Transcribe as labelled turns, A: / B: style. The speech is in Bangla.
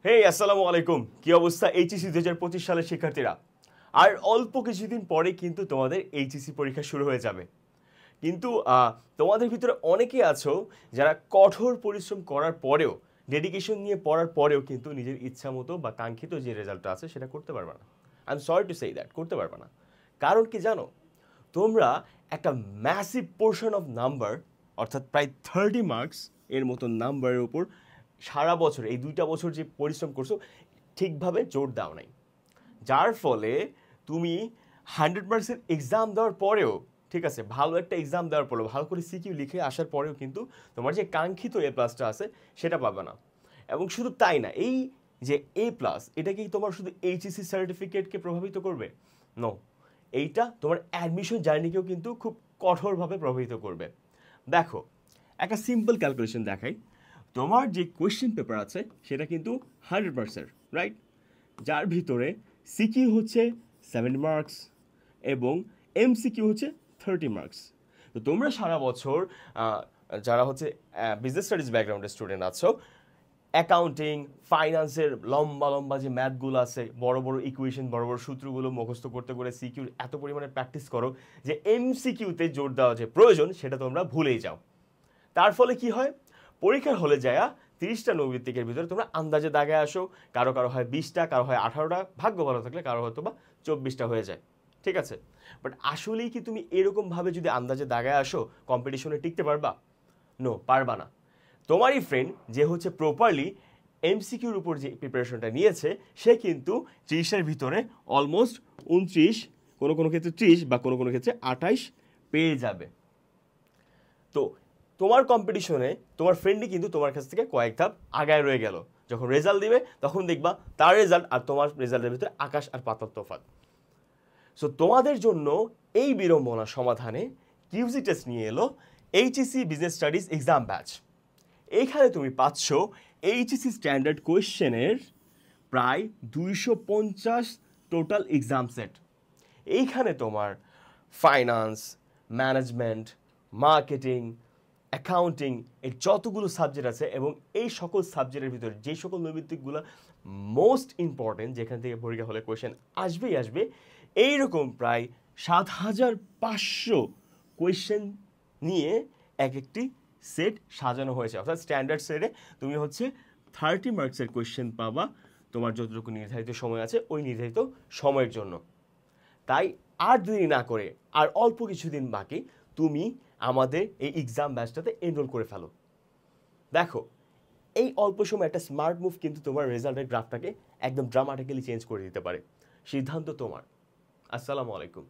A: হেই আসসালামু আলাইকুম, কি অবস্থা এইচএসসি 2025 সালের শিক্ষার্থীরা? আর অল্প কিছুদিন পরে কিন্তু তোমাদের এইচএসসি পরীক্ষা শুরু হয়ে যাবে। কিন্তু তোমাদের ভিতরে অনেকেই আছো যারা কঠোর পরিশ্রম করার পরেও, ডেডিকেশন নিয়ে পড়ার পরেও কিন্তু নিজের ইচ্ছা মতো বা কাঙ্ক্ষিত যে রেজাল্টটা আছে সেটা করতে পারবে না। I am sorry to say that, করতে পারবে না। কারণ কি জানো? তোমরা একটা ম্যাসিভ পোর্শন অফ নাম্বার, অর্থাৎ প্রায় 30 মার্কস এর মতো নাম্বারের উপর সারা বছর এই 2টা বছর যে পরিশ্রম করছো ঠিকভাবে জোর দাও নাই, যার ফলে তুমি 100% এক্সাম দেওয়ার পরেও, ঠিক আছে, ভালো একটা এক্সাম দেওয়ার পরেও, ভালো করে সিকিউ লিখে আসার পরেও কিন্তু তোমার যে কাঙ্ক্ষিত এ প্লাসটা আছে সেটা পাবে না। এবং শুধু তাই না, এই যে এ প্লাস এটা কি তোমার শুধু এইচএসসি সার্টিফিকেটকে প্রভাবিত করবে? নো, এইটা তোমার অ্যাডমিশন জার্নিকেও কিন্তু খুব কঠোরভাবে প্রভাবিত করবে। দেখো, একটা সিম্পল ক্যালকুলেশন দেখাই। তোমার যে কোয়েশ্চেন পেপার আছে সেটা কিন্তু 100%, রাইট? যার ভিতরে সিকিউ হচ্ছে 70 মার্কস এবং এমসিকিউ হচ্ছে 30 মার্কস। তো তোমরা সারা বছর যারা হচ্ছে বিজনেস স্টাডিজ ব্যাকগ্রাউন্ডের স্টুডেন্ট আছো, অ্যাকাউন্টিং, ফাইন্যান্সের লম্বা লম্বা যে ম্যাথগুলো আছে, বড় বড় ইকুয়েশন, বড় বড় সূত্রগুলো মুখস্থ করতে করে সিকিউর এত পরিমাণে প্র্যাকটিস করো যে এমসিকিউতে জোর দেওয়া যে প্রয়োজন সেটা তোমরা ভুলেই যাও। তার ফলে কি হয়? পরীক্ষার হলে যায় 30টা নৈর্ব্যক্তিকের ভিতরে তোমরা আন্দাজে দাগে আসো, কারো কারো হয় 20টা, কারো হয় 18টা, ভাগ্য ভালো থাকলে কারো হয়তো বা 24টা হয়ে যায়, ঠিক আছে? বাট আসলেই কি তুমি এরকমভাবে যদি আন্দাজে দাগায় আসো কম্পিটিশনে টিকতে পারবা? নো, পারবা না। তোমারই ফ্রেন্ড যে হচ্ছে প্রপারলি এমসিকিউর উপর যে প্রিপারেশনটা নিয়েছে সে কিন্তু 30-এর ভিতরে অলমোস্ট 29, কোনো কোনো ক্ষেত্রে 30 বা কোনো কোনো ক্ষেত্রে 28 পেয়ে যাবে। তো তোমার কম্পিটিশনে তোমার ফ্রেন্ডই কিন্তু তোমার কাছ থেকে কয়েক ধাপ আগায় রয়ে গেল। যখন রেজাল্ট দিবে তখন দেখবা তার রেজাল্ট আর তোমার রেজাল্টের ভিতরে আকাশ আর পাতাল তফাৎ। সো তোমাদের জন্য এই বিড়ম্বনা সমাধানে কিউজি টেস্ট নিয়ে এলো HSC business studies exam batch. এইখানে তুমি পাচ্ছ এইচএসসি স্ট্যান্ডার্ড কোয়েশ্চেনের প্রায় 250 টোটাল এক্সাম সেট। এইখানে তোমার ফাইন্যান্স, ম্যানেজমেন্ট, মার্কেটিং, অ্যাকাউন্টিং এর যতগুলো সাবজেক্ট আছে এবং এই সকল সাবজেক্টের ভিতরে যে সকল নৈমিত্তিকগুলো মোস্ট ইম্পর্টেন্ট, যেখান থেকে পরীক্ষা হলে কোয়েশ্চেন আসবেই আসবে, এইরকম প্রায় 7500 কোয়েশ্চেন নিয়ে এক একটি সেট সাজানো হয়েছে। অর্থাৎ স্ট্যান্ডার্ড সেটে তুমি হচ্ছে 30 মার্কসের কোয়েশ্চেন পাবা তোমার যতটুকু নির্ধারিত সময় আছে ওই নির্ধারিত সময়ের জন্য। তাই আর দেরি না করে, আর অল্প কিছুদিন বাকি, তুমি আমাদের এই এক্সাম ব্যাচটাতে এনরোল করে ফেলো। দেখো, এই অল্প সময় একটা স্মার্ট মুভ কিন্তু তোমার রেজাল্টের গ্রাফটাকে একদম ড্রামাটিক্যালি চেঞ্জ করে দিতে পারে। সিদ্ধান্ত তোমার। আসসালামু আলাইকুম।